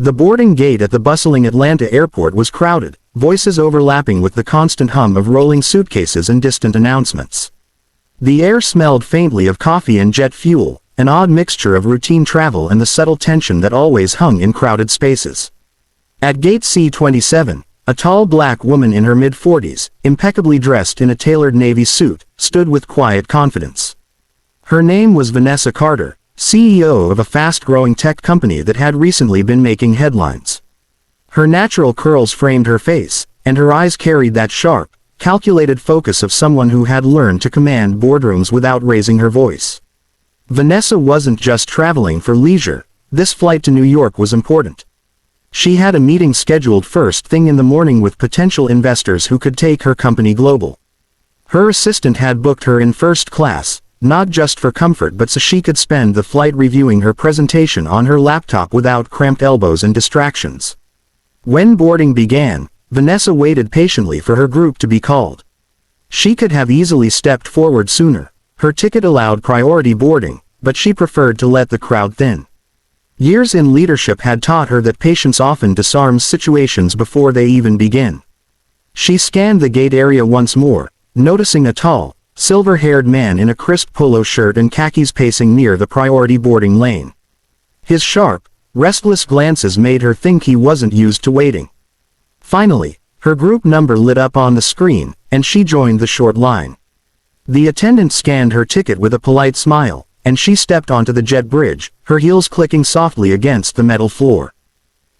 The boarding gate at the bustling Atlanta airport was crowded, voices overlapping with the constant hum of rolling suitcases and distant announcements. The air smelled faintly of coffee and jet fuel, an odd mixture of routine travel and the subtle tension that always hung in crowded spaces. At gate C-27, a tall black woman in her mid-40s, impeccably dressed in a tailored navy suit, stood with quiet confidence. Her name was Vanessa Carter, CEO of a fast-growing tech company that had recently been making headlines. Her natural curls framed her face, and her eyes carried that sharp, calculated focus of someone who had learned to command boardrooms without raising her voice. Vanessa wasn't just traveling for leisure. This flight to New York was important. She had a meeting scheduled first thing in the morning with potential investors who could take her company global. Her assistant had booked her in first class, not just for comfort but so she could spend the flight reviewing her presentation on her laptop without cramped elbows and distractions. When boarding began, Vanessa waited patiently for her group to be called. She could have easily stepped forward sooner. Her ticket allowed priority boarding, but she preferred to let the crowd thin. Years in leadership had taught her that patience often disarms situations before they even begin. She scanned the gate area once more, noticing a tall, silver-haired man in a crisp polo shirt and khakis pacing near the priority boarding lane. His sharp, restless glances made her think he wasn't used to waiting. Finally, her group number lit up on the screen, and she joined the short line. The attendant scanned her ticket with a polite smile, and she stepped onto the jet bridge, her heels clicking softly against the metal floor.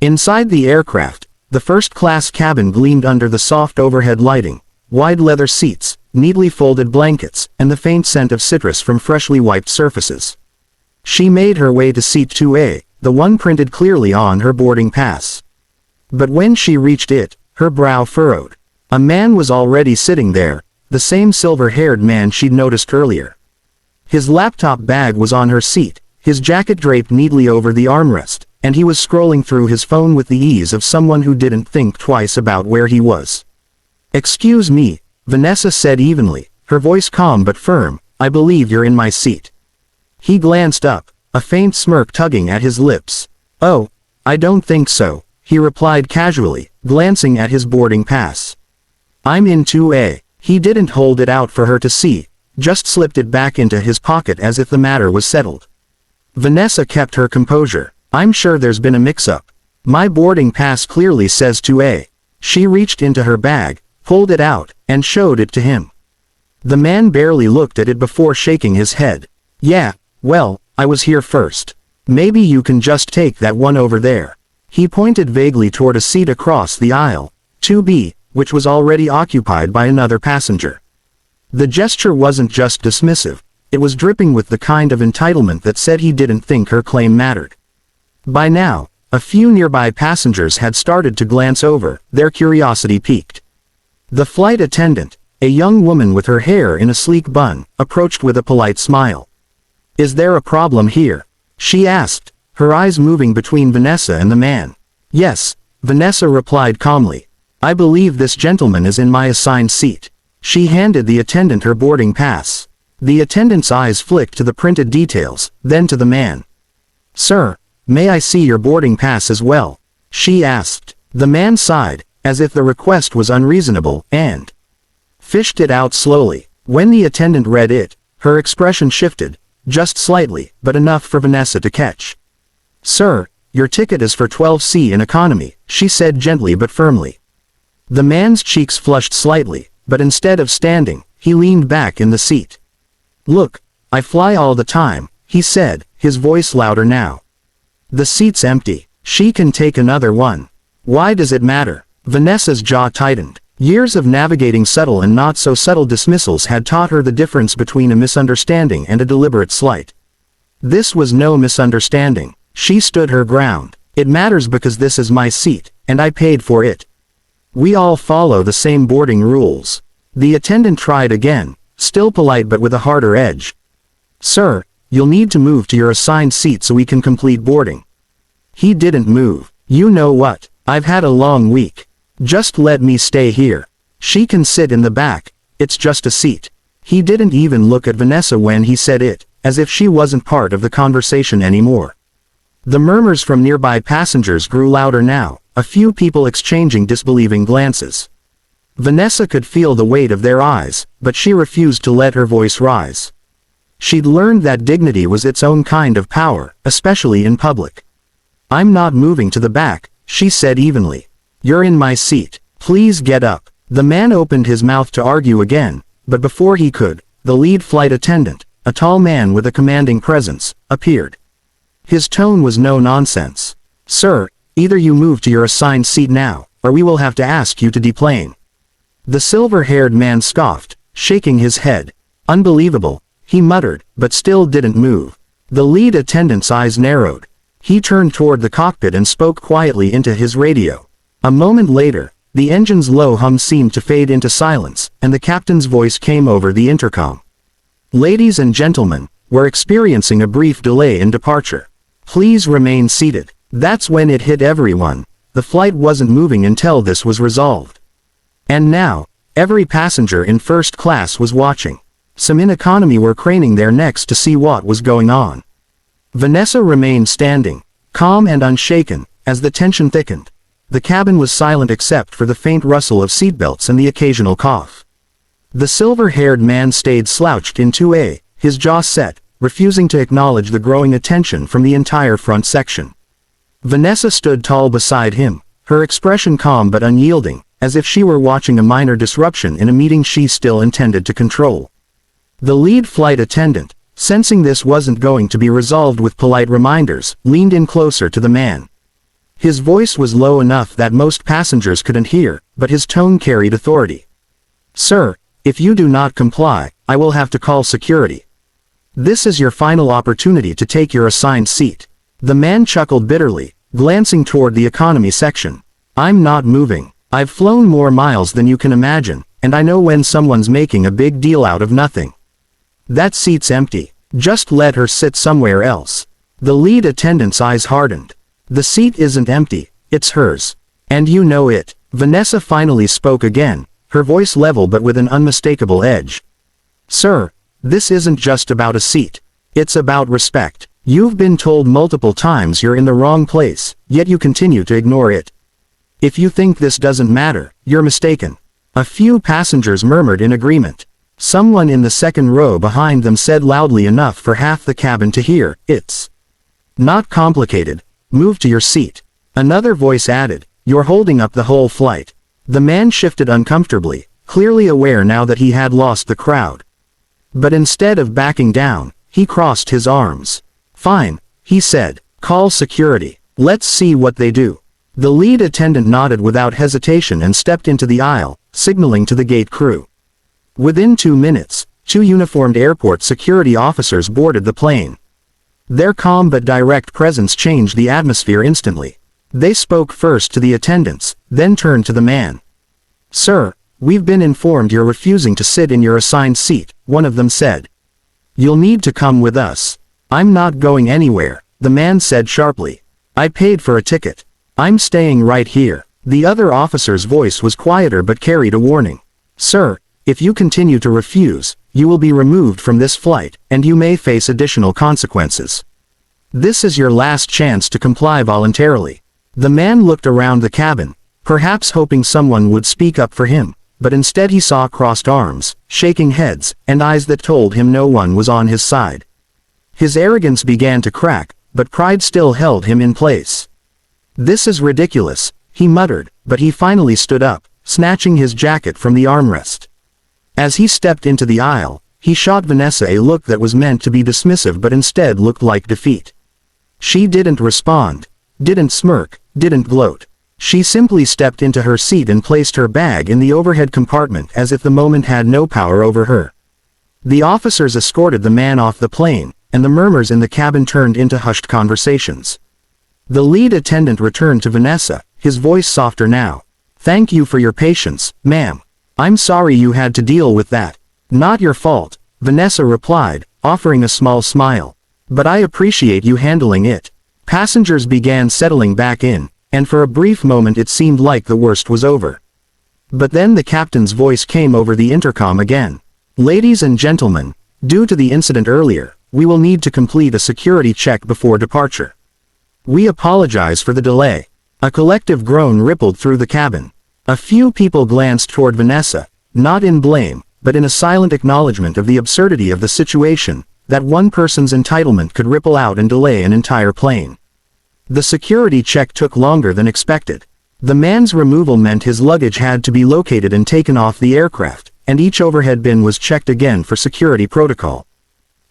Inside the aircraft, the first-class cabin gleamed under the soft overhead lighting, wide leather seats, neatly folded blankets, and the faint scent of citrus from freshly wiped surfaces. She made her way to seat 2A, the one printed clearly on her boarding pass. But when she reached it, her brow furrowed. A man was already sitting there, the same silver-haired man she'd noticed earlier. His laptop bag was on her seat, his jacket draped neatly over the armrest, and he was scrolling through his phone with the ease of someone who didn't think twice about where he was. "Excuse me," Vanessa said evenly, her voice calm but firm, "I believe you're in my seat." He glanced up, a faint smirk tugging at his lips. "Oh, I don't think so," he replied casually, glancing at his boarding pass. "I'm in 2A. He didn't hold it out for her to see, just slipped it back into his pocket as if the matter was settled. Vanessa kept her composure. "I'm sure there's been a mix-up. My boarding pass clearly says 2A. She reached into her bag, pulled it out, and showed it to him. The man barely looked at it before shaking his head. "Yeah, well, I was here first. Maybe you can just take that one over there." He pointed vaguely toward a seat across the aisle, 2B, which was already occupied by another passenger. The gesture wasn't just dismissive, it was dripping with the kind of entitlement that said he didn't think her claim mattered. By now, a few nearby passengers had started to glance over, their curiosity piqued. The flight attendant, a young woman with her hair in a sleek bun, approached with a polite smile. "Is there a problem here?" she asked, her eyes moving between Vanessa and the man. "Yes," Vanessa replied calmly. "I believe this gentleman is in my assigned seat." She handed the attendant her boarding pass. The attendant's eyes flicked to the printed details, then to the man. "Sir, may I see your boarding pass as well?" she asked. The man sighed, as if the request was unreasonable, and fished it out slowly. When the attendant read it, her expression shifted, just slightly, but enough for Vanessa to catch. "Sir, your ticket is for 12C in economy," she said gently but firmly. The man's cheeks flushed slightly, but instead of standing, he leaned back in the seat. "Look, I fly all the time," he said, his voice louder now. "The seat's empty. She can take another one. Why does it matter?" Vanessa's jaw tightened. Years of navigating subtle and not so subtle dismissals had taught her the difference between a misunderstanding and a deliberate slight. This was no misunderstanding. She stood her ground. "It matters because this is my seat, and I paid for it. We all follow the same boarding rules." The attendant tried again, still polite but with a harder edge. "Sir, you'll need to move to your assigned seat so we can complete boarding." He didn't move. "You know what? I've had a long week. Just let me stay here. She can sit in the back, it's just a seat." He didn't even look at Vanessa when he said it, as if she wasn't part of the conversation anymore. The murmurs from nearby passengers grew louder now, a few people exchanging disbelieving glances. Vanessa could feel the weight of their eyes, but she refused to let her voice rise. She'd learned that dignity was its own kind of power, especially in public. "I'm not moving to the back," she said evenly. "You're in my seat. Please get up." The man opened his mouth to argue again, but before he could, the lead flight attendant, a tall man with a commanding presence, appeared. His tone was no nonsense. "Sir, either you move to your assigned seat now, or we will have to ask you to deplane." The silver-haired man scoffed, shaking his head. "Unbelievable," he muttered, but still didn't move. The lead attendant's eyes narrowed. He turned toward the cockpit and spoke quietly into his radio. A moment later, the engine's low hum seemed to fade into silence, and the captain's voice came over the intercom. "Ladies and gentlemen, we're experiencing a brief delay in departure. Please remain seated." That's when it hit everyone. The flight wasn't moving until this was resolved. And now, every passenger in first class was watching. Some in economy were craning their necks to see what was going on. Vanessa remained standing, calm and unshaken, as the tension thickened. The cabin was silent except for the faint rustle of seatbelts and the occasional cough. The silver-haired man stayed slouched in 2A, his jaw set, refusing to acknowledge the growing attention from the entire front section. Vanessa stood tall beside him, her expression calm but unyielding, as if she were watching a minor disruption in a meeting she still intended to control. The lead flight attendant, sensing this wasn't going to be resolved with polite reminders, leaned in closer to the man. His voice was low enough that most passengers couldn't hear, but his tone carried authority. "Sir, if you do not comply, I will have to call security. This is your final opportunity to take your assigned seat." The man chuckled bitterly, glancing toward the economy section. "I'm not moving. I've flown more miles than you can imagine, and I know when someone's making a big deal out of nothing. That seat's empty. Just let her sit somewhere else." The lead attendant's eyes hardened. "The seat isn't empty, it's hers. And you know it." Vanessa finally spoke again, her voice level but with an unmistakable edge. "Sir, this isn't just about a seat. It's about respect. You've been told multiple times you're in the wrong place, yet you continue to ignore it. If you think this doesn't matter, you're mistaken." A few passengers murmured in agreement. Someone in the second row behind them said loudly enough for half the cabin to hear, "It's not complicated. Move to your seat." Another voice added, "You're holding up the whole flight." The man shifted uncomfortably, clearly aware now that he had lost the crowd. But instead of backing down, he crossed his arms. "Fine," he said, "call security. Let's see what they do." The lead attendant nodded without hesitation and stepped into the aisle, signaling to the gate crew. Within 2 minutes, 2 uniformed airport security officers boarded the plane. Their calm but direct presence changed the atmosphere instantly. They spoke first to the attendants, then turned to the man. "Sir, we've been informed you're refusing to sit in your assigned seat," one of them said. "You'll need to come with us." "I'm not going anywhere," the man said sharply. "I paid for a ticket. I'm staying right here." The other officer's voice was quieter but carried a warning. "Sir, if you continue to refuse, you will be removed from this flight, and you may face additional consequences. This is your last chance to comply voluntarily." The man looked around the cabin, perhaps hoping someone would speak up for him, but instead he saw crossed arms, shaking heads, and eyes that told him no one was on his side. His arrogance began to crack, but pride still held him in place. "This is ridiculous," he muttered, but he finally stood up, snatching his jacket from the armrest. As he stepped into the aisle, he shot Vanessa a look that was meant to be dismissive but instead looked like defeat. She didn't respond, didn't smirk, didn't gloat. She simply stepped into her seat and placed her bag in the overhead compartment as if the moment had no power over her. The officers escorted the man off the plane, and the murmurs in the cabin turned into hushed conversations. The lead attendant returned to Vanessa, his voice softer now. "Thank you for your patience, ma'am. I'm sorry you had to deal with that." "Not your fault," Vanessa replied, offering a small smile. "But I appreciate you handling it." Passengers began settling back in, and for a brief moment it seemed like the worst was over. But then the captain's voice came over the intercom again. "Ladies and gentlemen, due to the incident earlier, we will need to complete a security check before departure. "We apologize for the delay." A collective groan rippled through the cabin. A few people glanced toward Vanessa, not in blame, but in a silent acknowledgement of the absurdity of the situation, that one person's entitlement could ripple out and delay an entire plane. The security check took longer than expected. The man's removal meant his luggage had to be located and taken off the aircraft, and each overhead bin was checked again for security protocol.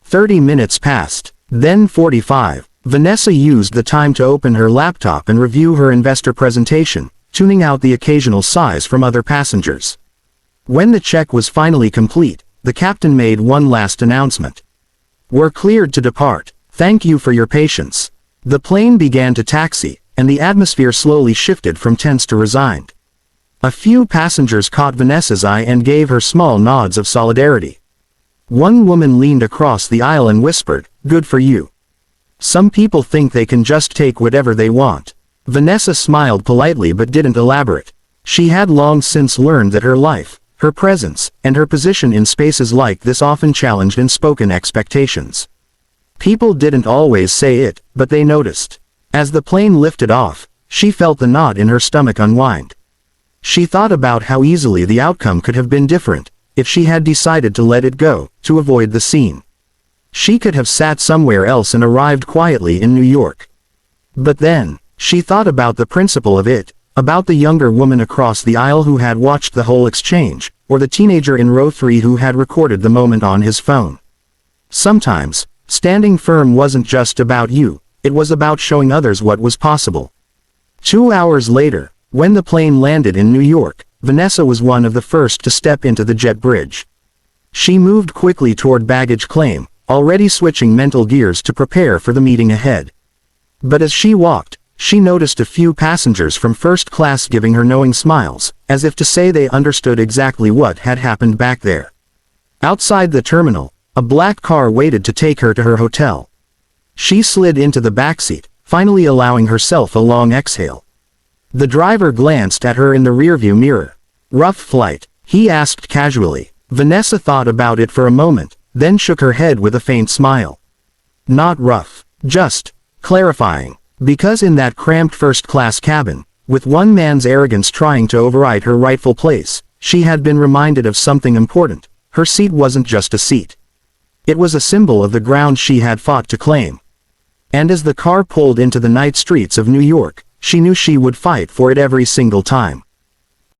30 minutes passed, then 45. Vanessa used the time to open her laptop and review her investor presentation, tuning out the occasional sighs from other passengers. When the check was finally complete, the captain made one last announcement. "We're cleared to depart. Thank you for your patience." The plane began to taxi, and the atmosphere slowly shifted from tense to resigned. A few passengers caught Vanessa's eye and gave her small nods of solidarity. One woman leaned across the aisle and whispered, "Good for you. Some people think they can just take whatever they want." Vanessa smiled politely but didn't elaborate. She had long since learned that her life, her presence, and her position in spaces like this often challenged unspoken expectations. People didn't always say it, but they noticed. As the plane lifted off, she felt the knot in her stomach unwind. She thought about how easily the outcome could have been different, if she had decided to let it go, to avoid the scene. She could have sat somewhere else and arrived quietly in New York. But then, she thought about the principle of it, about the younger woman across the aisle who had watched the whole exchange, or the teenager in row 3 who had recorded the moment on his phone. Sometimes, standing firm wasn't just about you, it was about showing others what was possible. 2 hours later, when the plane landed in New York, Vanessa was one of the first to step into the jet bridge. She moved quickly toward baggage claim, already switching mental gears to prepare for the meeting ahead. But as she walked, she noticed a few passengers from first class giving her knowing smiles, as if to say they understood exactly what had happened back there. Outside the terminal, a black car waited to take her to her hotel. She slid into the backseat, finally allowing herself a long exhale. The driver glanced at her in the rearview mirror. "Rough flight?" he asked casually. Vanessa thought about it for a moment, then shook her head with a faint smile. "Not rough. Just clarifying." Because in that cramped first-class cabin, with one man's arrogance trying to override her rightful place, she had been reminded of something important. Her seat wasn't just a seat. It was a symbol of the ground she had fought to claim. And as the car pulled into the night streets of New York, she knew she would fight for it every single time.